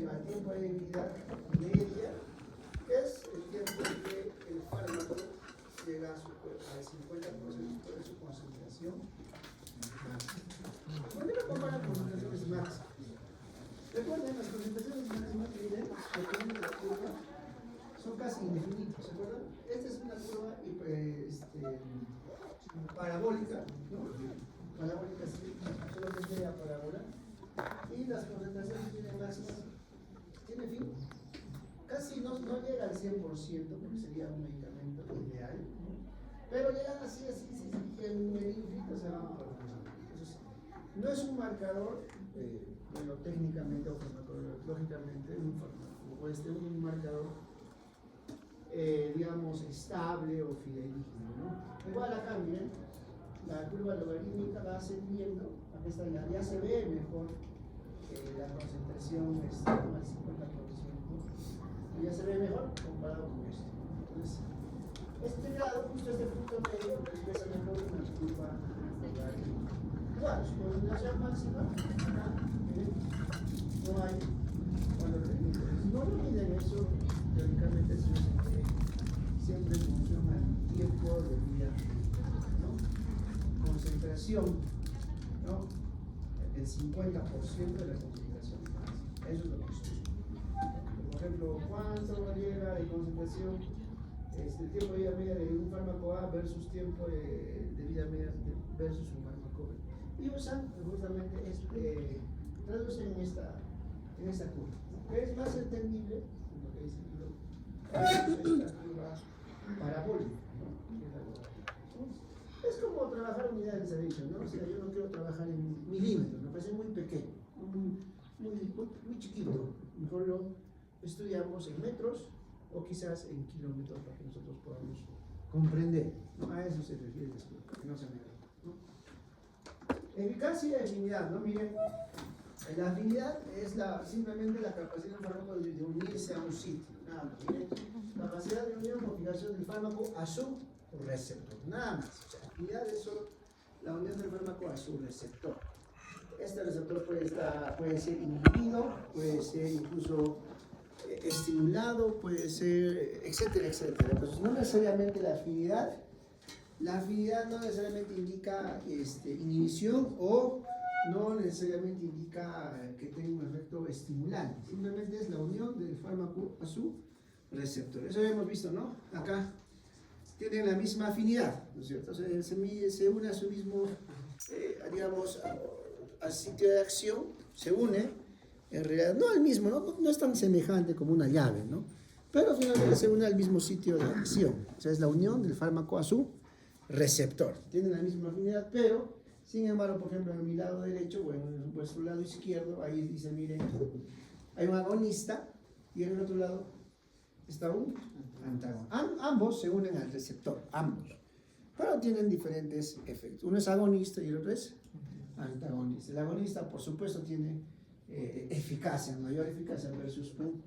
llama tiempo de debilidad media, que es el tiempo en que el fármaco llega al 50% de su concentración máxima. ¿Por qué no comparan concentraciones máximas? Recuerden, las concentraciones máximas, miren, dependiendo de la curva, son casi infinitos, ¿se acuerdan? Esta es una curva parabólica, ¿no? Parabólica, sí, solo que es media parábola. Y las concentraciones tienen máximas, tiene fin. Casi no llega al 100%, porque sería un medicamento ideal, ¿no? Pero llegan así, que en el infinito se van por el lado. Entonces, no es un marcador, bueno, técnicamente o farmacológicamente, un marcador, digamos, estable o fidedigno, ¿no? Igual acá, miren, la curva logarítmica va ascendiendo, acá está, ya se ve mejor la concentración está al 50%, ya se ve mejor comparado con esto. Entonces, este grado, justo este punto medio, expresa mejor una curva logarítmica. Igual, su concentración máxima, acá, miren, no hay valor de límite. No lo miden eso, teóricamente eso es siempre en función al tiempo de vida, ¿no? Concentración, ¿no? El 50% de la concentración máxima. Eso es lo que estudia. Por ejemplo, ¿cuánto llega de concentración? El tiempo de vida media de un fármaco A versus tiempo de vida media versus un fármaco B. Y usan justamente, traducen en esta curva, ¿no? Que es más entendible, lo que dice el libro, esta curva parabólica, ¿no? Es como trabajar unidades de servicio, ¿no? O sea, yo no quiero trabajar en milímetros, me parece muy pequeño, muy chiquito. Mejor lo estudiamos en metros o quizás en kilómetros para que nosotros podamos comprender, ¿no? A eso se refiere esto, que no se me olvide, ¿no? Eficacia y afinidad, ¿no? Miren, la afinidad es simplemente la capacidad del fármaco de unirse a un sitio, nada más. Miren, capacidad de unión o fijación del fármaco a su receptor, nada más. O sea, afinidad es solo la unión del fármaco a su receptor. Este receptor puede ser inhibido, puede ser incluso estimulado, puede ser, etcétera, etcétera. Entonces, no necesariamente la afinidad no necesariamente indica inhibición o no necesariamente indica que tenga un efecto estimulante, simplemente es la unión del fármaco a su receptor. Eso ya hemos visto, ¿no? Acá tienen la misma afinidad, ¿no es cierto? O sea, se une a su mismo, digamos, al sitio de acción, se une, en realidad, no al mismo, no es tan semejante como una llave, ¿no? Pero finalmente se une al mismo sitio de acción, o sea, es la unión del fármaco a su receptor. Tienen la misma afinidad, pero, sin embargo, por ejemplo, en mi lado derecho, bueno, en vuestro lado izquierdo, ahí dice, miren, hay un agonista, y en el otro lado está un antagonista. Ambos se unen al receptor, ambos, pero tienen diferentes efectos. Uno es agonista y el otro es antagonista. El agonista, por supuesto, tiene eficacia, mayor eficacia versus un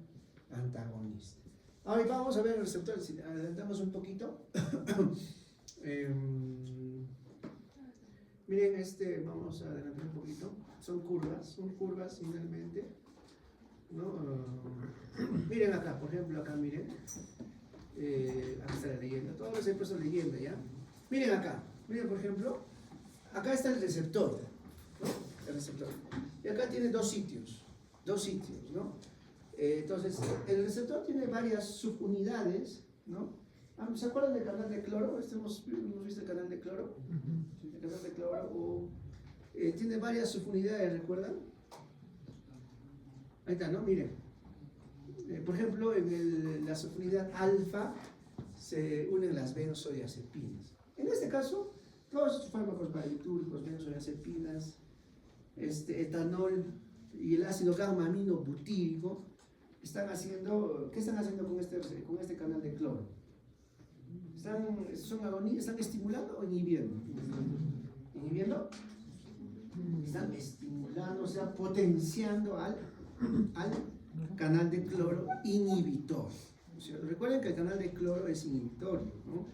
antagonista. Ahora vamos a ver el receptor, si adelantamos un poquito. Miren, vamos a adelantar un poquito. Son curvas finalmente, ¿no? Miren acá, por ejemplo, acá miren. Acá está la leyenda, todos los he puesto leyenda, ¿ya? Miren acá, miren por ejemplo, acá está el receptor, ¿no? El receptor. Y acá tiene dos sitios, ¿no? Entonces, el receptor tiene varias subunidades, ¿no? ¿Se acuerdan del canal de cloro? Hemos visto el canal de cloro. El canal de cloro tiene varias subunidades, ¿recuerdan? Ahí está, ¿no? Miren. Por ejemplo, en la subunidad alfa se unen las benzodiazepinas. En este caso, todos estos fármacos barbitúricos, benzodiazepinas, etanol y el ácido gamma-aminobutírico, ¿qué están haciendo con este canal de cloro? ¿Están estimulando o inhibiendo? ¿Inhibiendo? Están estimulando, o sea, potenciando al canal de cloro inhibitor. O sea, recuerden que el canal de cloro es inhibitorio, ¿no?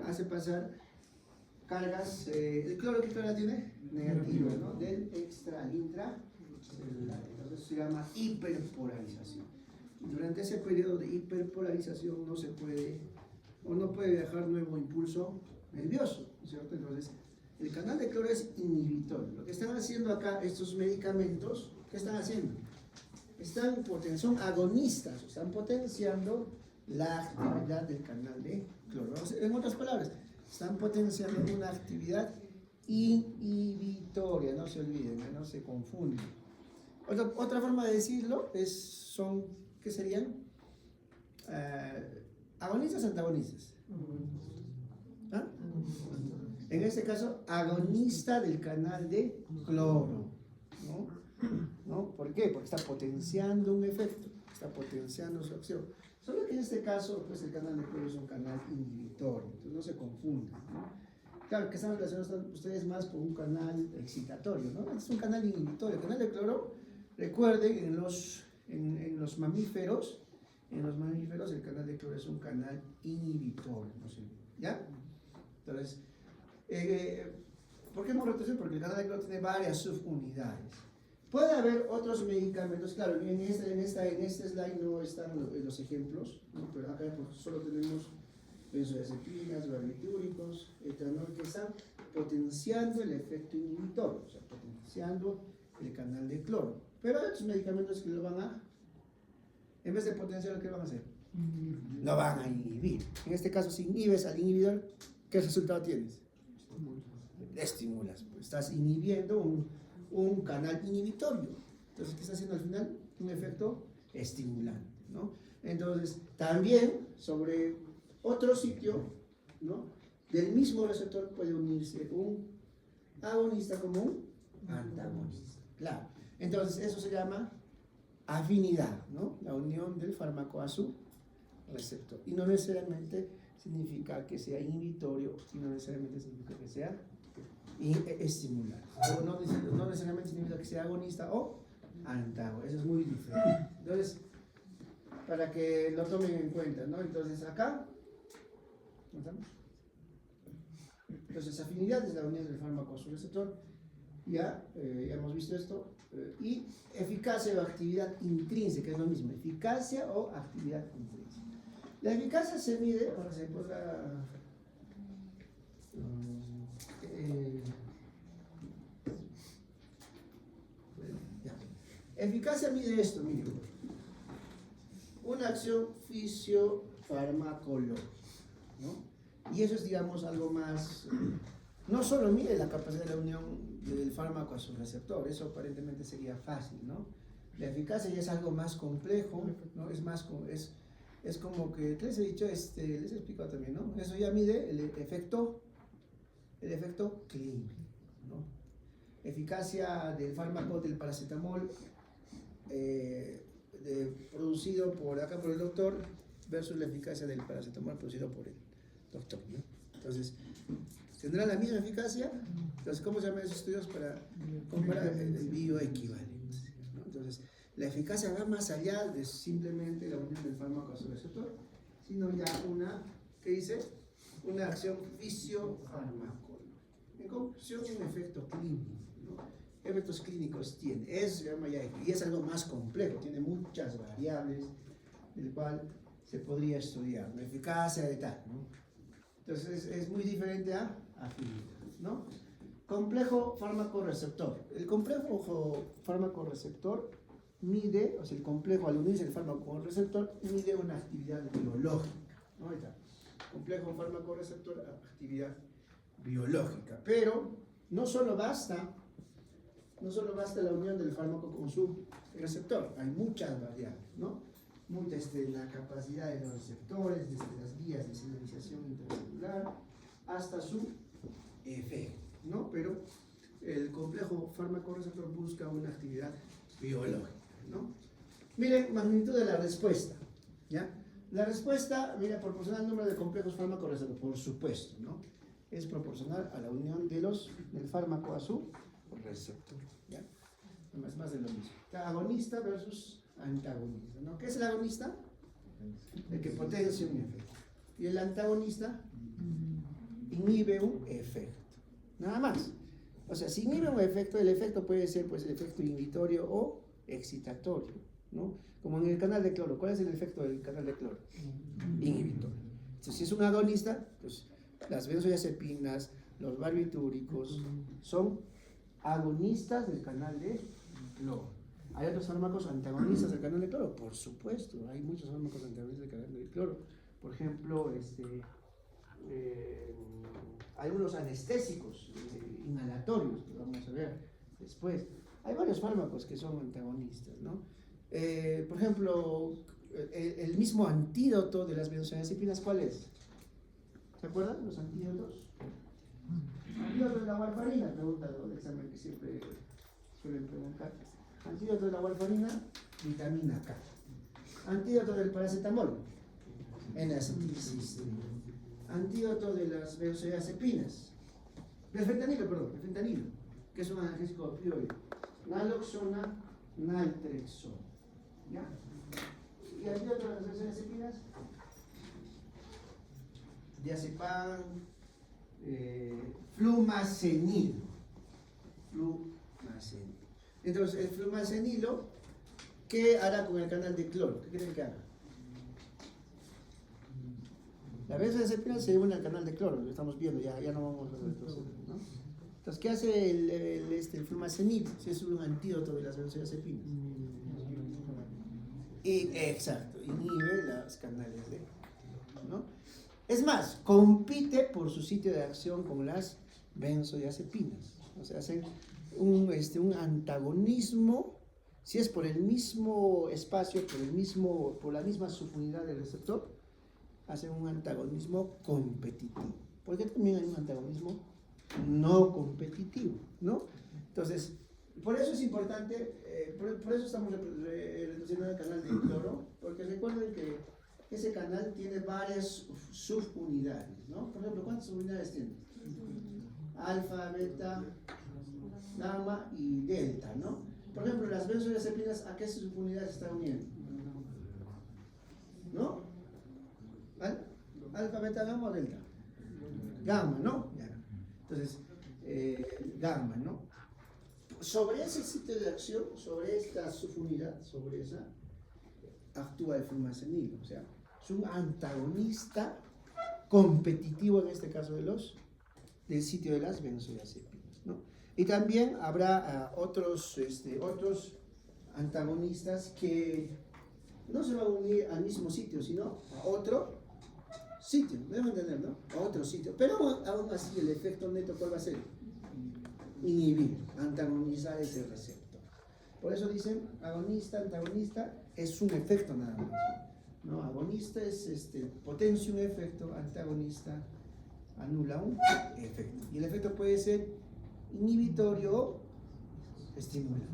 Hace pasar cargas, ¿el cloro qué carga tiene? Negativa, ¿no? Del extra al intracelular. Entonces se llama hiperpolarización. Durante ese periodo de hiperpolarización no se puede, o no puede dejar nuevo impulso nervioso, ¿cierto? Entonces, el canal de cloro es inhibitorio. Lo que están haciendo acá estos medicamentos, ¿qué están haciendo? Son agonistas, están potenciando la actividad del canal de cloro. En otras palabras, están potenciando una actividad inhibitoria, no se olviden, no se confunden. Otra forma de decirlo son, ¿qué serían? Agonistas, antagonistas. ¿Ah? En este caso, agonista del canal de cloro, ¿no? ¿Por qué? Porque está potenciando un efecto, está potenciando su acción. Solo que en este caso, pues el canal de cloro es un canal inhibitorio, entonces no se confundan, ¿no? Claro, que están relacionados ustedes más con un canal excitatorio, ¿no? Es un canal inhibitorio. El canal de cloro, recuerden, en los mamíferos, el canal de cloro es un canal inhibitorio, ¿no? ¿Ya? Entonces, ¿por qué hemos retrocedido? Porque el canal de cloro tiene varias subunidades. Puede haber otros medicamentos, claro, en este slide no están los ejemplos, ¿no? Pero acá solo tenemos benzodiazepinas, barbitúricos, etanol, que están potenciando el efecto inhibitorio, o sea, potenciando el canal de cloro. Pero hay otros medicamentos que lo van a, en vez de potenciar, ¿qué van a hacer? Lo van a inhibir. En este caso, si inhibes al inhibidor, ¿qué resultado tienes? Estimulas, pues estás inhibiendo un canal inhibitorio. Entonces, ¿qué está haciendo al final? Un efecto estimulante, ¿no? Entonces, también sobre otro sitio, ¿no? Del mismo receptor puede unirse un agonista como un antagonista. Claro. Entonces, eso se llama afinidad, ¿no? La unión del fármaco a su receptor. Y no necesariamente significa que sea inhibitorio, y no necesariamente significa que sea estimulante. O no necesariamente significa que sea agonista o antagonista. Eso es muy diferente. Entonces, para que lo tomen en cuenta, ¿no? Entonces, acá, ¿no estamos? Entonces, afinidad es la unión del fármaco a su receptor. Ya hemos visto esto. Y eficacia o actividad intrínseca, es lo mismo. Eficacia o actividad intrínseca. La eficacia se mide, ahora se podrá. Eficacia mide esto, miren. Una acción fisiofarmacológica, ¿no? Y eso es, digamos, algo más. No solo mide la capacidad de la unión del fármaco a su receptor, eso aparentemente sería fácil, ¿no? La eficacia ya es algo más complejo, ¿no? Es como que, ¿qué les he dicho? Les he explicado también, ¿no? Eso ya mide el efecto clínico, ¿no? Eficacia del fármaco del paracetamol producido por el doctor versus la eficacia del paracetamol producido por el doctor, ¿no? Entonces, ¿tendrá la misma eficacia? Entonces, ¿cómo se llaman esos estudios para comparar el bioequivalente, ¿no? Entonces, la eficacia va más allá de simplemente la unión del fármaco a su receptor, sino ya ¿qué dice? Una acción fisiofarmacológica. En conclusión, un efecto clínico, ¿no? Efectos clínicos tiene, eso se llama ya, y es algo más complejo, tiene muchas variables, del cual se podría estudiar, la eficacia de tal, ¿no? Entonces es muy diferente a afinidad, ¿no? Complejo fármaco-receptor. El complejo fármaco-receptor mide, o sea, el complejo al unirse el fármaco con el receptor, mide una actividad biológica, ¿no? Ahí está. Complejo fármaco-receptor, actividad biológica. Pero no solo basta la unión del fármaco con su receptor, hay muchas variables, ¿no? Desde la capacidad de los receptores, desde las vías de señalización intracelular, hasta su efecto, ¿no? Pero el complejo fármaco-receptor busca una actividad biológica, ¿no? Miren, magnitud de la respuesta, ¿ya? La respuesta, mira, proporcional al número de complejos fármaco-receptor, por supuesto, ¿no? Es proporcional a la unión del fármaco a su receptor, ¿ya? Es más de lo mismo. Agonista versus antagonista, ¿no? ¿Qué es el agonista? El que potencia un efecto. Y el antagonista inhibe un efecto. Nada más. O sea, si inhibe un efecto, el efecto puede ser pues el efecto inhibitorio o excitatorio, ¿no? Como en el canal de cloro. ¿Cuál es el efecto del canal de cloro? Inhibitorio. Entonces, si es un agonista, pues las benzodiazepinas, los barbitúricos son agonistas del canal de cloro. ¿Hay otros fármacos antagonistas del canal de cloro? Por supuesto, hay muchos fármacos antagonistas del canal de cloro. Por ejemplo, hay unos anestésicos inhalatorios que vamos a ver después. Hay varios fármacos que son antagonistas, ¿no? Por ejemplo, el mismo antídoto de las benzodiazepinas, ¿cuál es? ¿Se acuerdan los antídotos? Antídoto de la warfarina, pregunta el examen que siempre suelen preguntar. Antídoto de la warfarina, vitamina K. Antídoto del paracetamol, N-acetilcisteína. Antídoto de las benzodiazepinas, del fentanilo, que es un analgésico opioide, naloxona, naltrexona, ¿ya? Y antídoto de las benzodiazepinas, diazepam, flumacenil. Entonces, el flumacenilo, ¿qué hará con el canal de cloro? ¿Qué creen que haga? La benzodiazepina se une al canal de cloro, lo estamos viendo, ya no vamos a ver esto, ¿no? Entonces, ¿qué hace el flumacenil? Si es un antídoto de las benzodiazepinas. Exacto, inhibe los canales de cloro, ¿no? Es más, compite por su sitio de acción con las benzodiazepinas. O sea, hacen un antagonismo, si es por el mismo espacio, por la misma subunidad del receptor, hacen un antagonismo competitivo. Porque también hay un antagonismo no competitivo, ¿no? Entonces, por eso es importante, por eso estamos reduciendo el canal de cloro, porque recuerden que ese canal tiene varias subunidades, ¿no? Por ejemplo, ¿cuántas subunidades tiene? Alfa, beta, gamma y delta, ¿no? Por ejemplo, las benzodiazepinas, ¿a qué subunidades se están uniendo? ¿No? Alfa, beta, gamma o delta. Gamma, ¿no? Ya. Entonces, gamma, ¿no? Sobre ese sitio de acción, sobre esta subunidad, sobre esa, actúa el flumacenil, o sea, es un antagonista competitivo en este caso del sitio de las benzodiazepinas, ¿no? Y también habrá otros antagonistas que no se van a unir al mismo sitio, sino a otro sitio, deben entender, ¿no? A otro sitio, pero aún así el efecto neto, ¿cuál va a ser? Inhibir, antagonizar ese receptor. Por eso dicen agonista, antagonista, es un efecto nada más, ¿no? Agonista es potencia un efecto, antagonista anula un efecto. Y el efecto puede ser inhibitorio o estimulante.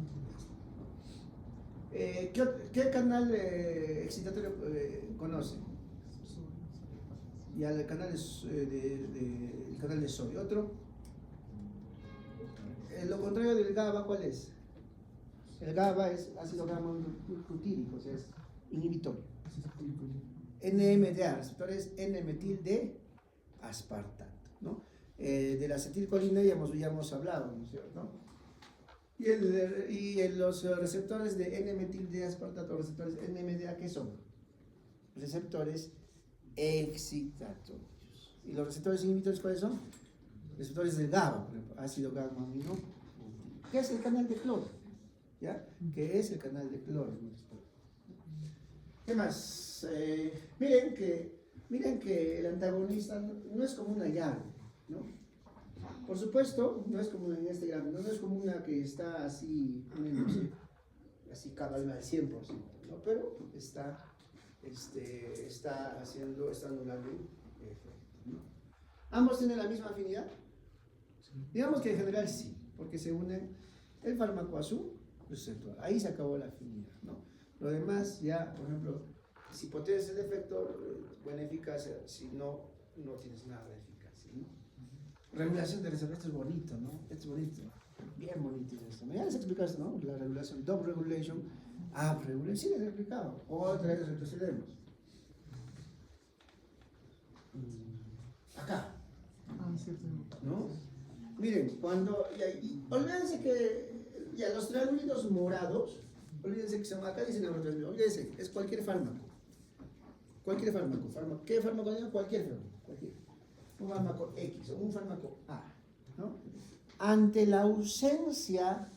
¿Qué canal excitatorio conocen? Ya el canal el canal de sodio. Otro. Lo contrario del GABA, ¿cuál es? El GABA es ácido gamma-glutírico, o sea, es inhibitorio. NMDA, receptores N-metil de aspartato, ¿no? De la acetilcolina ya hemos hablado, ¿no es cierto? Y los receptores de N-metil de aspartato, receptores NMDA, ¿qué son? Receptores excitatorios. ¿Y los receptores inhibitorios cuáles son? Receptores del GABA, por ejemplo, ácido gamma-amino. ¿Qué es el canal de cloro? ¿Ya? ¿Qué es el canal de cloro? ¿Qué más? Miren que el antagonista no es como una llave, ¿no? Por supuesto, no es como en este grado, no es como una que está así, así cabal al 100%, ¿no? Pero está anulando un efecto, ¿no? ¿Ambos tienen la misma afinidad? Digamos que en general sí, porque se unen el fármaco a su receptor. Ahí se acabó la afinidad, ¿no? Lo demás ya, por ejemplo, si potencias el efecto, buena eficacia, si no, no tienes nada de eficacia, ¿no? Regulación de receptor, esto es bonito, ¿no? Esto es bonito, bien bonito esto. Ya les he explicado esto, ¿no? La regulación, down regulation, up regulation, sí les he explicado. Otra vez retrocedemos. Acá, ¿no? Miren, olvídense que ya los triángulos morados, Olvídense que son, acá dicen neurotransmisores, olvídense, es cualquier fármaco. Cualquier fármaco. ¿Qué fármaco digo? Cualquier fármaco. Un fármaco X o un fármaco A, ¿no? Ante la ausencia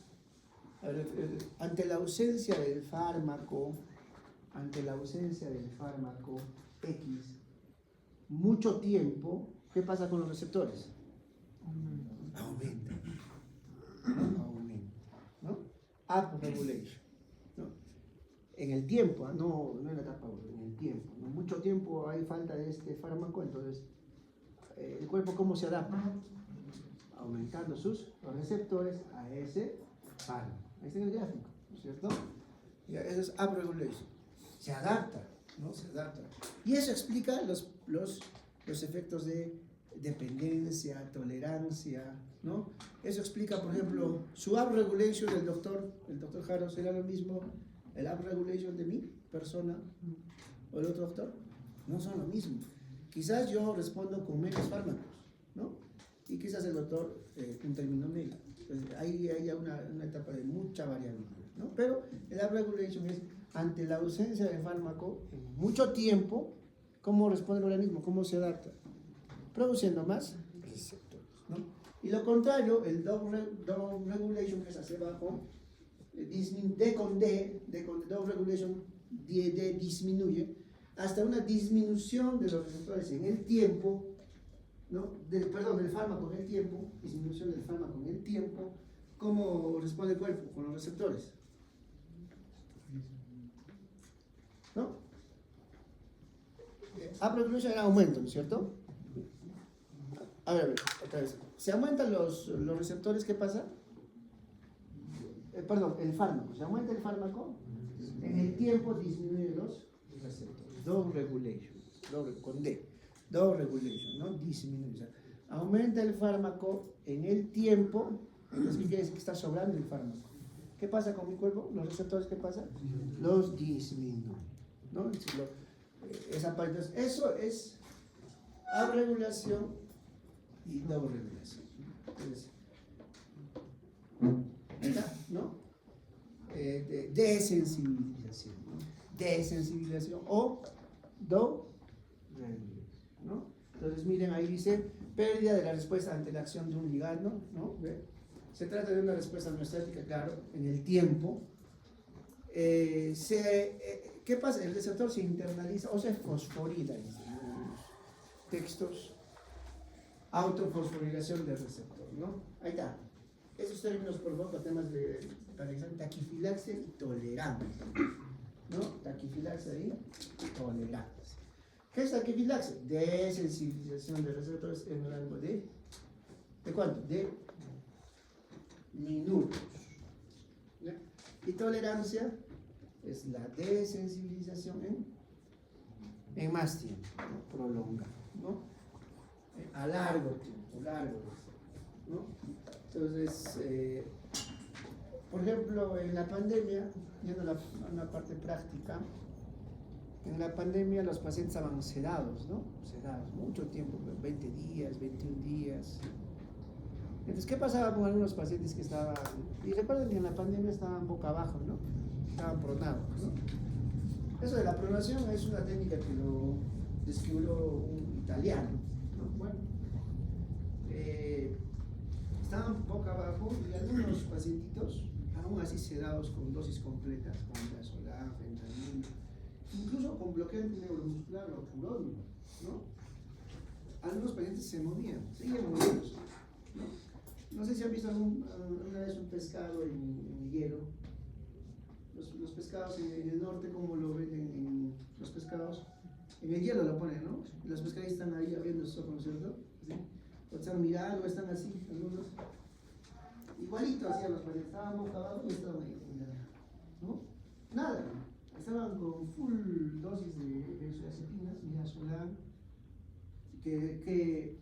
del fármaco, X, mucho tiempo, ¿qué pasa con los receptores? Aumenta, ¿no? Upregulation, ¿no? En el tiempo, no en la etapa 1, en el tiempo, ¿no? Mucho tiempo hay falta de este fármaco, entonces el cuerpo ¿cómo se adapta? Aumentando sus receptores a ese fármaco. Ahí está en el gráfico, ¿no es cierto? Eso es upregulation. Se adapta, ¿no? Se adapta. Y eso explica los efectos de dependencia, tolerancia, ¿no? Eso explica, por ejemplo, su upregulation del doctor Jaro, ¿será lo mismo el upregulation de mi persona o el otro doctor? No son lo mismo. Quizás yo respondo con menos fármacos, ¿no? Y quizás el doctor un término medio. Entonces, ahí hay una etapa de mucha variabilidad, ¿no? Pero el upregulation es ante la ausencia de fármaco en mucho tiempo, ¿cómo responde el organismo? ¿Cómo se adapta? Produciendo más receptores, ¿no? Y lo contrario, el down regulation, que es hacia abajo, D con D, down regulation, D disminuye, hasta una disminución de los receptores en el tiempo, ¿no? Del fármaco en el tiempo, disminución del fármaco en el tiempo. ¿Cómo responde el cuerpo con los receptores? ¿No? Upregulation era aumento, ¿no es cierto? A ver, otra vez. ¿Se aumentan los receptores? ¿Qué pasa? El fármaco. ¿Se aumenta el fármaco? En el tiempo disminuyen los receptores. Down regulation. Con D. Down regulation, ¿no? Disminuye. O sea, aumenta el fármaco en el tiempo. Entonces, ¿qué quiere decir? Que está sobrando el fármaco. ¿Qué pasa con mi cuerpo? ¿Los receptores qué pasa? Los disminuyen, ¿no? Esa parte. Entonces, eso es upregulación y down regulación. Entonces, ¿no? Desensibilización, ¿no? Desensibilización o down regulación, ¿no? Entonces, miren, ahí dice pérdida de la respuesta ante la acción de un ligando, ¿no? ¿Ve? Se trata de una respuesta no estática, claro, en el tiempo. ¿Qué pasa? El receptor se internaliza o se fosforila en los textos. Autofosforilación del receptor, ¿no? Ahí está. Esos términos, por favor, temas de taquifilaxia y tolerancia, ¿no? Taquifilaxia y tolerancia. ¿Qué es taquifilaxia? Desensibilización de receptores en un rango ¿de cuánto? De minutos. ¿Ya? Y tolerancia es la desensibilización en más tiempo, ¿no? Prolongado, ¿no? A largo tiempo, ¿no? Entonces, por ejemplo, en la pandemia, yendo a una parte práctica, en la pandemia los pacientes estaban sedados, ¿no? Sedados, mucho tiempo, 20 días, 21 días. Entonces, ¿qué pasaba con algunos pacientes que estaban, y recuerden que en la pandemia estaban boca abajo, ¿no? Estaban pronados, ¿no? Eso de la pronación es una técnica que lo describió un italiano, ¿no? Bueno, estaban boca abajo y algunos pacientitos, aún así sedados con dosis completas, con midazolam, fentanilo, incluso con bloqueante neuromuscular o puronio, ¿no? Algunos pacientes se movían, seguían moviéndose, ¿no? No sé si han visto alguna vez un pescado en hielo. Los pescados en el norte, como lo venden los pescados, en el hielo lo ponen, ¿no? Y los pescadores están ahí abriendo sus ojos, ¿no es cierto? ¿Sí? O están mirando, están así, algunos. Igualito hacían los pacientes, estaban boca abajo y estaban ahí mirando, ¿no? Nada, estaban con full dosis de benzodiazepinas, midazolam, que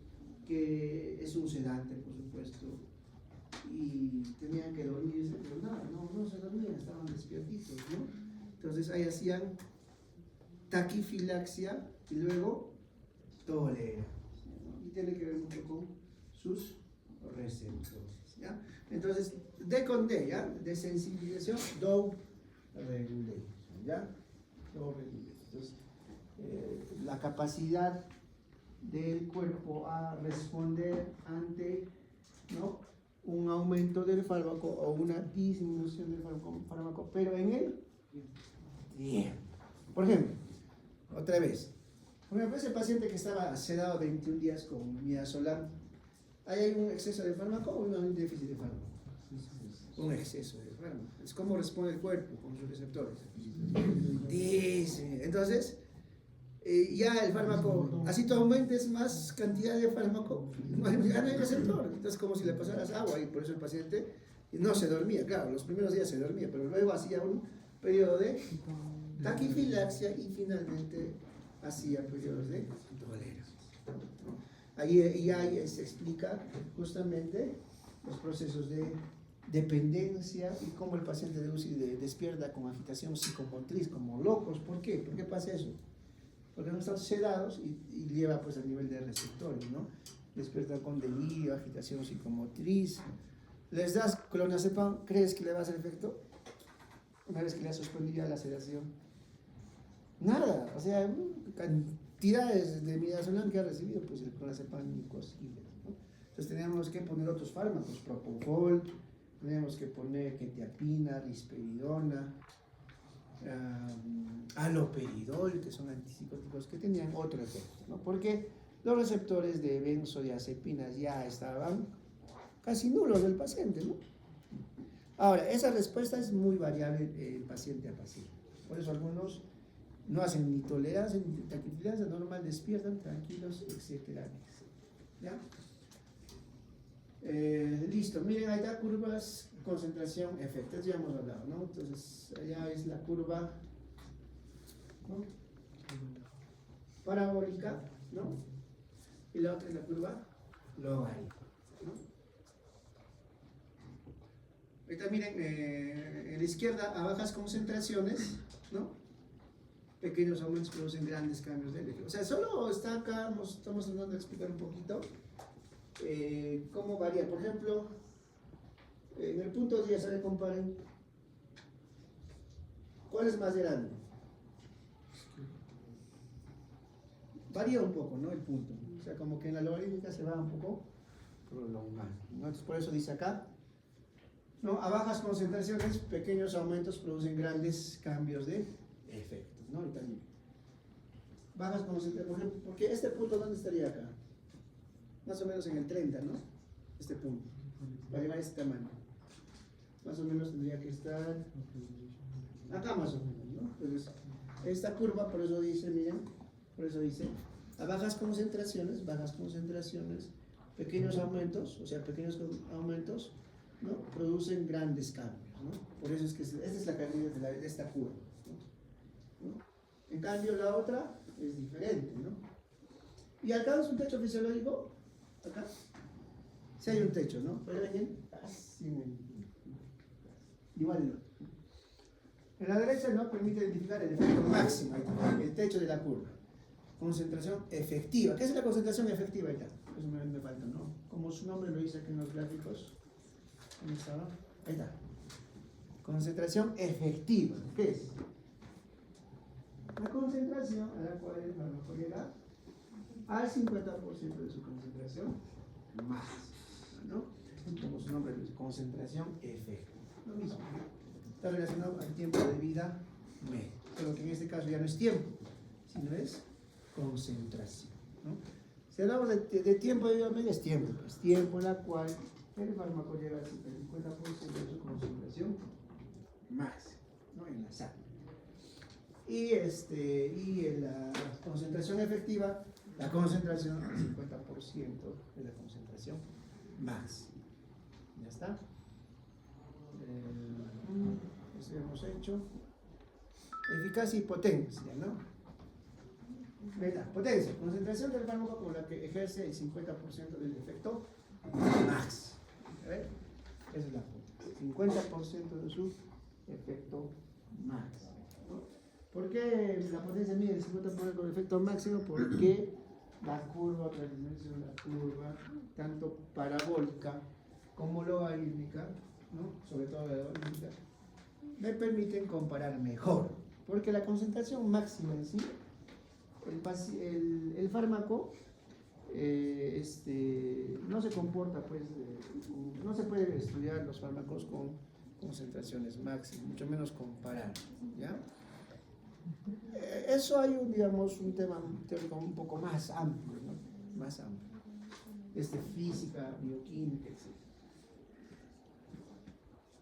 es un sedante, por supuesto, y tenían que dormirse, pero nada, no se dormían, estaban despiertitos, ¿no? Entonces ahí hacían taquifilaxia y luego tolerancia, ¿no? Y tiene que ver mucho con sus receptores, ¿ya? Entonces, D con D, ¿ya? Desensibilización, down regulation, ¿ya? Low regulation. Entonces, la capacidad del cuerpo a responder ante, ¿no?, un aumento del fármaco o una disminución del fármaco, pero en el tiempo. Por ejemplo, otra vez, por ejemplo, ese paciente que estaba sedado 21 días con midazolam, ¿hay un exceso de fármaco o un déficit de fármaco? Un exceso de fármaco. Es como responde el cuerpo con sus receptores. Dice, entonces, ya el fármaco, así tú aumentes más cantidad de fármaco, ya no hay receptor. Entonces, como si le pasaras agua, y por eso el paciente no se dormía. Claro, los primeros días se dormía, pero luego hacía un periodo de taquifilaxia y finalmente hacía periodos de tolerancia. Ahí se explica justamente los procesos de dependencia y cómo el paciente de UCI despierta con agitación psicomotriz, como locos. ¿Por qué? ¿Por qué pasa eso? Porque no están sedados y lleva pues al nivel de receptores, ¿no? Despierta con delirio, agitación psicomotriz. Les das clonazepam, ¿crees que le va a hacer efecto? Una vez que le has suspendido la sedación. Nada, o sea, cantidades de midazolam que ha recibido, pues el clonazepam imposible, ¿no? Entonces tenemos que poner otros fármacos, propofol, tenemos que poner quetiapina, risperidona, aloperidol, que son antipsicóticos que tenían otro efecto, ¿no? Porque los receptores de benzodiazepinas ya estaban casi nulos del paciente, ¿no? Ahora, esa respuesta es muy variable paciente a paciente. Por eso algunos no hacen ni tolerancia ni taquifilaxia normal, despiertan tranquilos, etcétera, etcétera. ¿Ya? Listo, miren, ahí está curvas, concentración, efectos, ya hemos hablado, ¿no? Entonces, allá es la curva, ¿no?, parabólica, ¿no? Y la otra es la curva logarítmica, ¿no? Ahorita miren, en la izquierda, a bajas concentraciones, ¿no?, pequeños aumentos producen grandes cambios de electro. O sea, solo está acá, estamos tratando de explicar un poquito cómo varía. Por ejemplo, en el punto 10, a ver, comparen, ¿cuál es más grande? Varía un poco, ¿no?, el punto. O sea, como que en la logarítmica se va un poco prolongando, ¿no? Entonces, por eso dice acá, ¿no?, a bajas concentraciones, pequeños aumentos producen grandes cambios de efectos, ¿no? Y también bajas concentraciones, por ejemplo, porque este punto, ¿dónde estaría acá? Más o menos en el 30, ¿no? Este punto, para llegar a este tamaño. Más o menos tendría que estar acá más o menos, ¿no? Entonces, esta curva, por eso dice, miren, por eso dice, a bajas concentraciones, pequeños aumentos, o sea, pequeños aumentos, ¿no?, producen grandes cambios, ¿no? Por eso es que esta es la calidad de esta curva, ¿no? En cambio, la otra es diferente, ¿no? ¿Y alcanza un techo fisiológico? Acá. Si hay un techo, ¿no? Pero alguien igual. En la derecha no permite identificar el efecto máximo, el techo de la curva. Concentración efectiva. ¿Qué es la concentración efectiva? Ahí está. Eso me falta, ¿no? Como su nombre lo dice aquí en los gráficos. ¿Dónde estaba? Ahí está. Concentración efectiva. ¿Qué es? La concentración a la cual el fármaco llega al 50% de su concentración máxima, ¿no? Como su nombre lo dice, concentración efectiva. Lo mismo. Está relacionado al tiempo de vida medio. Pero que en este caso ya no es tiempo, sino es concentración, ¿no? Si hablamos de tiempo de vida media, es tiempo en la cual el fármaco llega al 50% de su concentración máxima, ¿no?, en la sangre. Y la concentración efectiva, la concentración al 50% de la concentración máxima. ¿Ya está? Eso hemos hecho. Eficacia y potencia, ¿no? Potencia, concentración del fármaco con la que ejerce el 50% del efecto máximo. Esa es la potencia, 50% de su efecto máximo, ¿no? ¿Por qué la potencia mide el 50% del efecto máximo? Porque la curva, tanto parabólica como logarítmica, ¿no?, sobre todo la logarítmica, me permiten comparar mejor, porque la concentración máxima en sí, el fármaco no se comporta, pues, no se puede estudiar los fármacos con concentraciones máximas, mucho menos comparar, ¿ya? Eso hay digamos, un tema teórico un poco más amplio, ¿no? Más amplio, física, bioquímica, etc.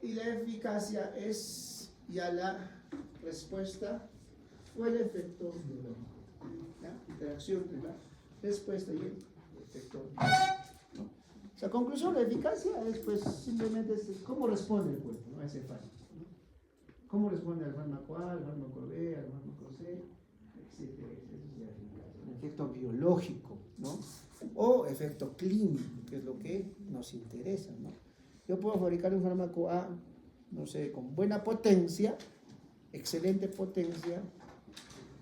Y la eficacia es ya la respuesta o el efecto biológico, ¿ya? Interacción entre la respuesta y el efecto biológico, ¿no? O sea, conclusión, la eficacia es pues simplemente cómo responde el cuerpo, ¿no? A ese fármaco, ¿no? Cómo responde al fármaco A, al fármaco B, al fármaco C, etcétera, etcétera. El efecto biológico, ¿no? O efecto clínico, que es lo que nos interesa, ¿no? Yo puedo fabricar un fármaco A, no sé, con buena potencia, excelente potencia,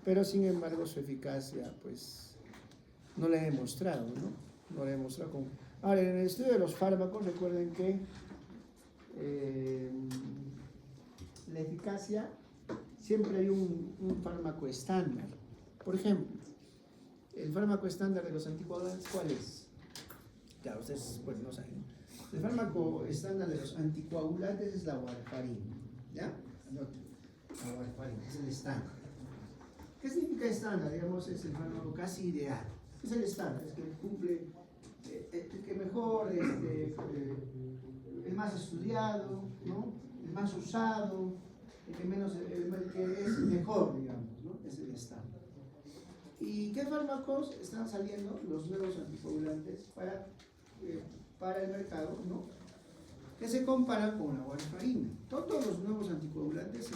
pero sin embargo su eficacia, pues, no la he demostrado, ¿no? No la he demostrado con... Ahora, en el estudio de los fármacos, recuerden que la eficacia, siempre hay un fármaco estándar. Por ejemplo, el fármaco estándar de los anticoagulantes, ¿cuál es? Claro, ustedes, pues, no saben. El fármaco estándar de los anticoagulantes es la warfarina, ¿ya? Anoten, la warfarina, es el estándar. ¿Qué significa estándar? Digamos, es el fármaco casi ideal. Es el estándar, es que cumple, el que mejor, el más estudiado, ¿no? El más usado, el que es mejor, digamos, ¿no? Es el estándar. ¿Y qué fármacos están saliendo, los nuevos anticoagulantes, para el mercado, ¿no? Que se comparan con la warfarina? Todos los nuevos anticoagulantes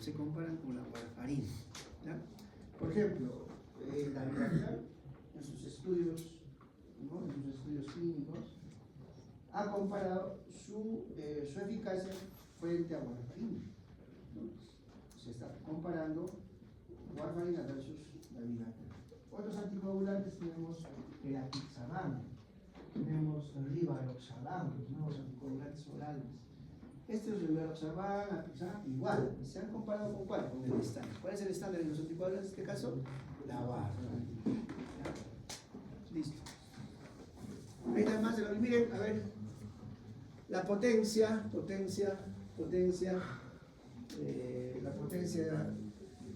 se comparan con la warfarina, ¿ya? Por ejemplo, la Vidaca, en sus estudios, ¿no? En sus estudios clínicos, ha comparado su eficacia frente a warfarina, ¿no? Se está comparando warfarina versus la Vidaca. Otros anticoagulantes tenemos el apixaban, tenemos el rivaroxaban, los nuevos anticoagulantes orales. Este es el rivaroxaban, apixaban, igual. ¿Se han comparado con cuál? Con el estándar. ¿Cuál es el estándar de los anticoagulantes en este caso? La warfarina. Listo. Ahí nada más, miren, a ver, la potencia, la potencia,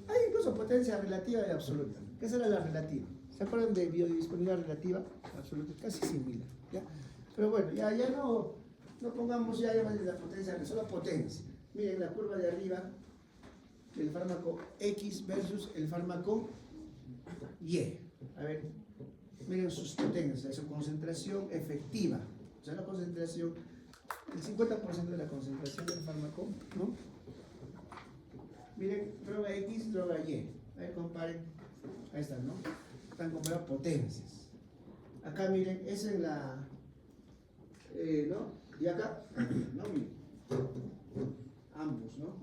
hay incluso potencia relativa y absoluta. ¿Qué será la relativa? ¿Se acuerdan de biodisponibilidad relativa? Absoluta, casi similar, ¿ya? Pero bueno, ya no pongamos ya la potencia, solo potencia. Miren la curva de arriba del fármaco X versus el fármaco Y. A ver, miren sus potencias, su concentración efectiva. O sea, la concentración, el 50% de la concentración del fármaco, ¿no? Miren, droga X, droga Y. A ver, comparen. Ahí están, ¿no? Están comparando potencias. Acá, miren, es en la... ¿no? Y acá, ¿no? Miren. Ambos, ¿no?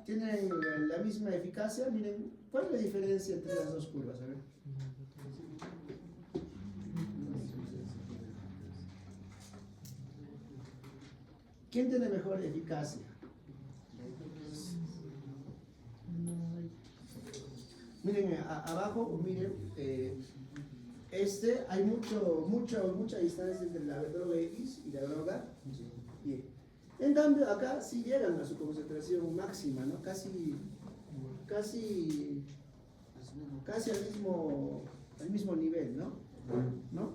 Tienen la misma eficacia. Miren, ¿cuál es la diferencia entre las dos curvas? A ver. ¿Quién tiene mejor eficacia? Miren abajo, miren, hay mucha distancia entre la droga X y la droga Y. En cambio, acá sí llegan a su concentración máxima, ¿no? Casi al mismo nivel, ¿no?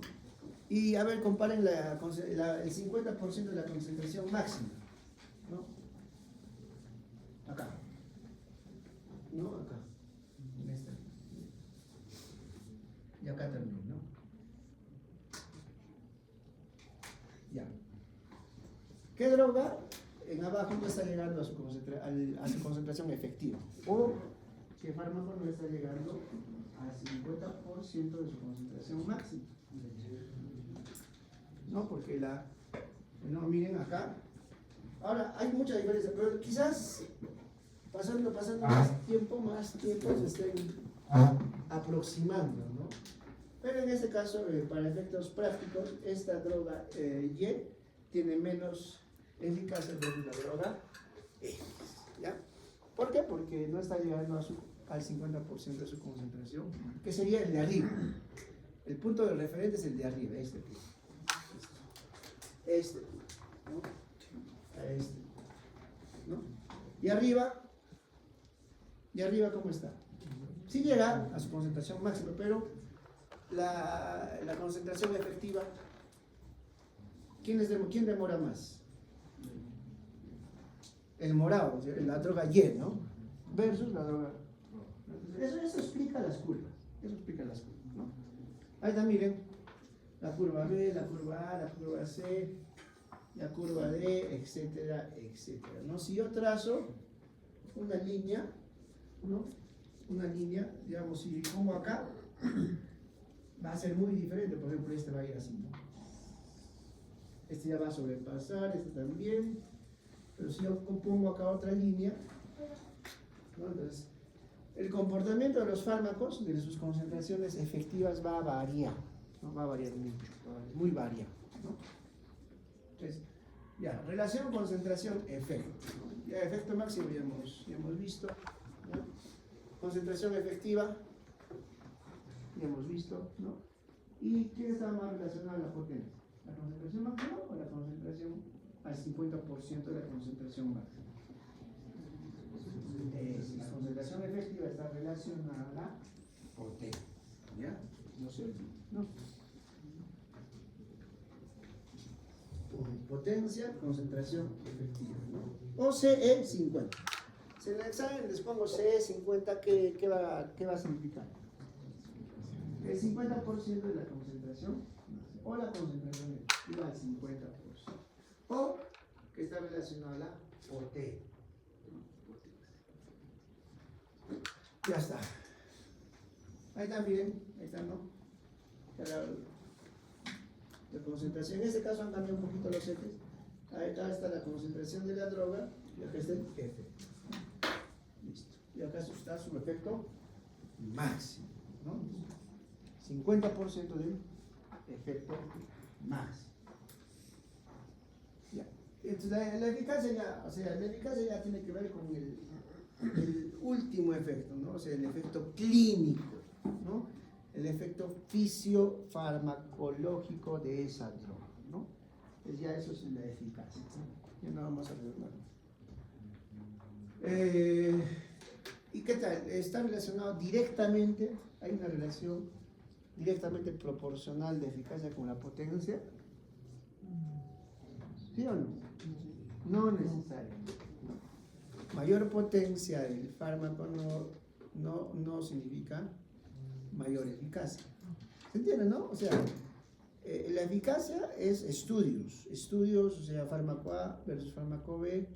Y a ver, comparen el 50% de la concentración máxima, ¿no? Acá, ¿no? Acá, en esta. Y acá también, ¿no? Ya. ¿Qué droga en abajo no está llegando a su concentración efectiva? ¿O qué fármaco no está llegando al 50% de su concentración máxima? No, porque no, miren acá. Ahora, hay mucha diferencia, pero quizás pasando más tiempo se estén aproximando, ¿no? Pero en este caso, para efectos prácticos, esta droga Y tiene menos eficacia de la droga X, ¿ya? ¿Por qué? Porque no está llegando al 50% de su concentración, que sería el de arriba. El punto de referente es el de arriba, este punto. Este punto, ¿no? A este, ¿no? Y arriba, ¿cómo está? Sí llega a su concentración máxima, pero la concentración efectiva, ¿quién demora más? El morado, la droga Y, ¿no? Versus la droga. Eso explica las curvas. ¿No? Ahí está, miren. La curva B, la curva A, la curva C, la curva D, etcétera, etcétera, ¿no? Si yo trazo una línea, ¿no? Una línea, digamos, si pongo acá, va a ser muy diferente. Por ejemplo, este va a ir así, ¿no? Este ya va a sobrepasar, este también. Pero si yo pongo acá otra línea, ¿no? Entonces, el comportamiento de los fármacos, de sus concentraciones efectivas, va a variar, ¿no? Va a variar mucho, muy variable, ¿no? Entonces, ya, relación concentración-efecto, ¿no? Ya efecto máximo ya hemos visto, ¿no? Concentración efectiva, ya hemos visto, ¿no? ¿Y quién está más relacionado a la potencia? ¿La concentración máxima o la concentración al 50% de la concentración máxima? La concentración efectiva está relacionada a la potencia, ¿ya? No se olvide, ¿no? Potencia, concentración efectiva, ¿no? O CE50. Si en el examen les pongo CE50, ¿qué va a significar? El 50% de la concentración, o la concentración efectiva al 50%, o que está relacionado a la potencia. Ya está. Ahí también, ahí está, ¿no? La concentración, en este caso han cambiado un poquito los ejes. Ahí está la concentración de la droga, y acá está el efecto. Listo. Y acá está su efecto máximo, ¿no? 50% del efecto máximo. Ya. Entonces la eficacia ya, la eficacia ya tiene que ver con el último efecto, ¿no? O sea, el efecto clínico, ¿no? El efecto fisiofarmacológico de esa droga, ¿no? Pues ya eso es la eficacia, ¿no? Ya no vamos a ver nada. ¿Y qué tal? Está relacionado directamente, hay una relación directamente proporcional de eficacia con la potencia. ¿Sí o no? No necesariamente. Mayor potencia del fármaco no significa mayor eficacia. ¿Se entiende, no? O sea, la eficacia es estudios, o sea, fármaco A versus fármaco B,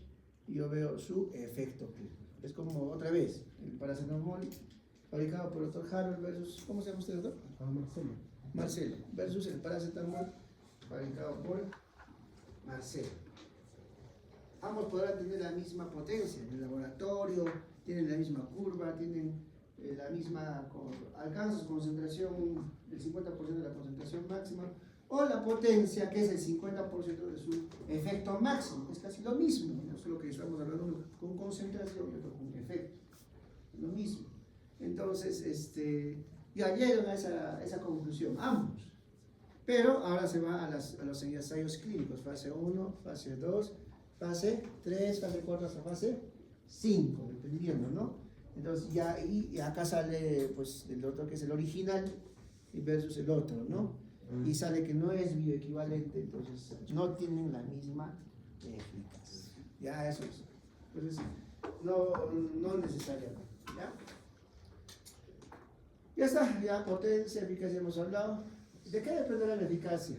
y yo veo su efecto clínico. Es como otra vez, el paracetamol fabricado por el doctor Harold versus, ¿cómo se llama usted, doctor? Marcelo, versus el paracetamol fabricado por Marcelo. Ambos podrán tener la misma potencia en el laboratorio, tienen la misma curva, tienen la misma, alcanzan su concentración, el 50% de la concentración máxima, o la potencia, que es el 50% de su efecto máximo. Es casi lo mismo, no solo que estamos hablando con concentración y otro con efecto. Lo mismo. Entonces, ya llegan a esa conclusión, ambos. Pero ahora se va a los ensayos clínicos, fase 1, fase 2, fase 3, fase 4 hasta fase 5, dependiendo, ¿no? Entonces ya y acá sale pues el otro que es el original versus el otro, ¿no? Y sale que no es bioequivalente, entonces no tienen la misma eficacia. Ya eso es. Entonces, no necesariamente, ¿ya? Ya está, ya potencia, eficacia hemos hablado. ¿De qué dependerá la eficacia?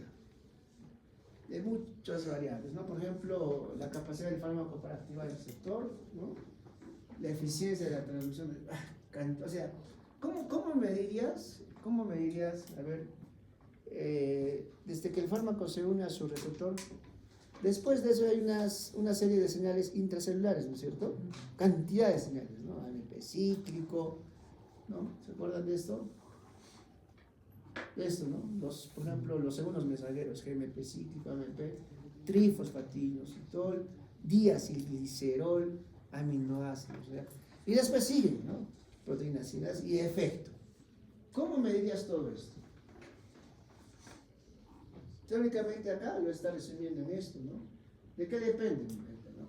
De muchas variables, ¿no? Por ejemplo, la capacidad del fármaco para activar el receptor, ¿no? La eficiencia de la transducción, o sea, ¿cómo me dirías, a ver, desde que el fármaco se une a su receptor, después de eso hay una serie de señales intracelulares, ¿no es cierto? Cantidad de señales, ¿no? AMP cíclico, ¿no? ¿Se acuerdan de esto? Esto, ¿no? Por ejemplo, los segundos mensajeros, GMP cíclico, AMP, trifosfatinoxitol, diacilglicerol, aminoácidos, ¿ya? Y después siguen, ¿no? Proteínas sinasas y efecto. ¿Cómo medirías todo esto? Teóricamente acá lo está resumiendo en esto, ¿no? ¿De qué depende? ¿No?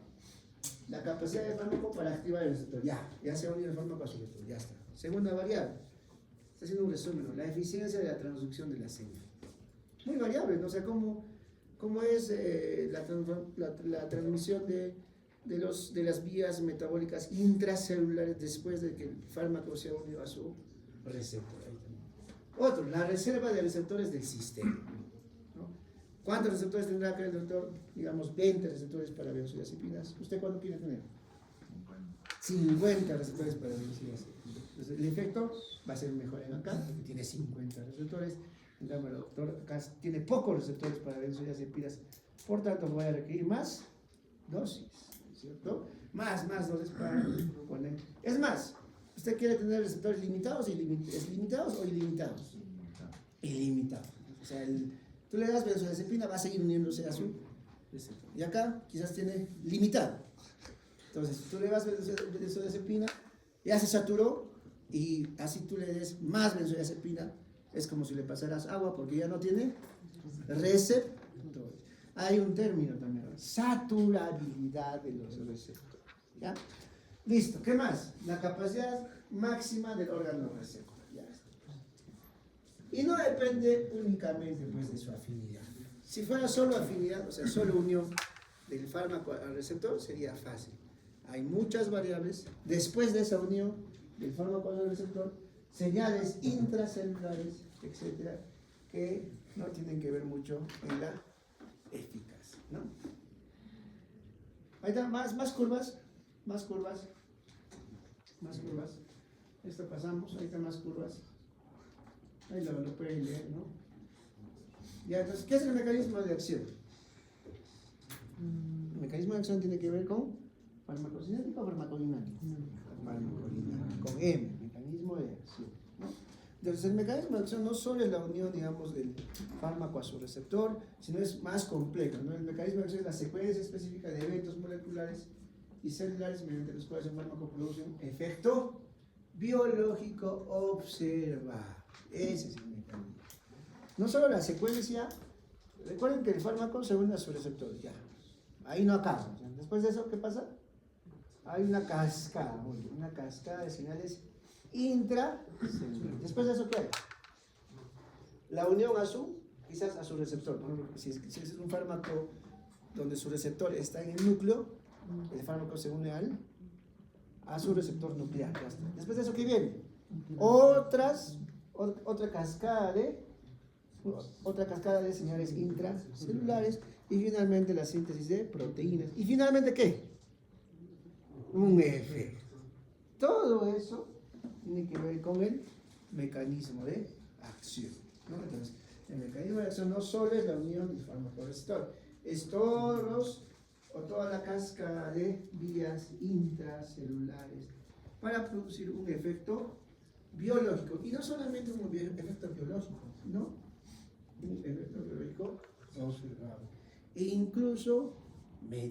La capacidad del fármaco para activar el receptor. Ya se ha unido el fármaco a su receptor, ya está. Segunda variable, está haciendo un resumen, ¿no? La eficiencia de la transducción de la señal. Muy variable, ¿no? O sea, cómo es la transmisión de las vías metabólicas intracelulares después de que el fármaco se ha unido a su receptor. Otro, la reserva de receptores del sistema, ¿no? ¿Cuántos receptores tendrá acá el doctor? Digamos 20 receptores para benzodiazepinas. ¿Usted cuánto quiere tener? 50 receptores para benzodiazepinas. Entonces el efecto va a ser mejor en acá, porque tiene 50 receptores. En cambio el doctor acá tiene pocos receptores para benzodiazepinas, por tanto voy a requerir más dosis, ¿cierto? Más dosis para poner. Es más, ¿usted quiere tener receptores limitados o ilimitados? Ilimitados. O sea, tú le das benzodiazepina, va a seguir uniéndose a su receptor. Y acá quizás tiene limitado. Entonces, tú le das benzodiazepina, ya se saturó, y así tú le des más benzodiazepina, es como si le pasaras agua porque ya no tiene receptores. Hay un término también, saturabilidad de los receptores. ¿Ya? Listo, ¿qué más? La capacidad máxima del órgano receptor. Ya está. Y no depende únicamente pues, de su afinidad. Si fuera solo afinidad, o sea, solo unión del fármaco al receptor, sería fácil. Hay muchas variables. Después de esa unión del fármaco al receptor, señales intracelulares, etcétera, que no tienen que ver mucho en la eficacia, ¿no? Ahí está, más curvas. Esto pasamos, ahí están más curvas. Ahí lo pueden leer, ¿no? Ya, entonces, ¿qué es el mecanismo de acción? El mecanismo de acción tiene que ver con farmacocinético o farmacodinámico. Farmacodinámico, con M, mecanismo de acción, ¿no? Entonces, el mecanismo de acción no solo es la unión, digamos, del fármaco a su receptor, sino es más complejo, ¿no? El mecanismo de acción es la secuencia específica de eventos moleculares y celulares mediante los cuales el fármaco produce un efecto biológico observable. Ese es el mecanismo. No solo la secuencia, recuerden que el fármaco se une a su receptor, ya. Ahí no acaba. Después de eso, ¿qué pasa? Hay una cascada de señales intracelulares. Después de eso, ¿qué hay? La unión quizás a su receptor, ¿no? Si es un fármaco donde su receptor está en el núcleo, el fármaco se une a su receptor nuclear. Ya está. Después de eso, ¿qué viene? Otra cascada de señales intracelulares y finalmente la síntesis de proteínas. ¿Y finalmente qué? Un efecto. Todo eso tiene que ver con el mecanismo de acción, ¿no? Entonces, el mecanismo de acción no solo es la unión del fármaco-receptor, es toda la cascada de vías intracelulares para producir un efecto biológico. Y no solamente un efecto biológico, sino un efecto biológico observable. E incluso medir.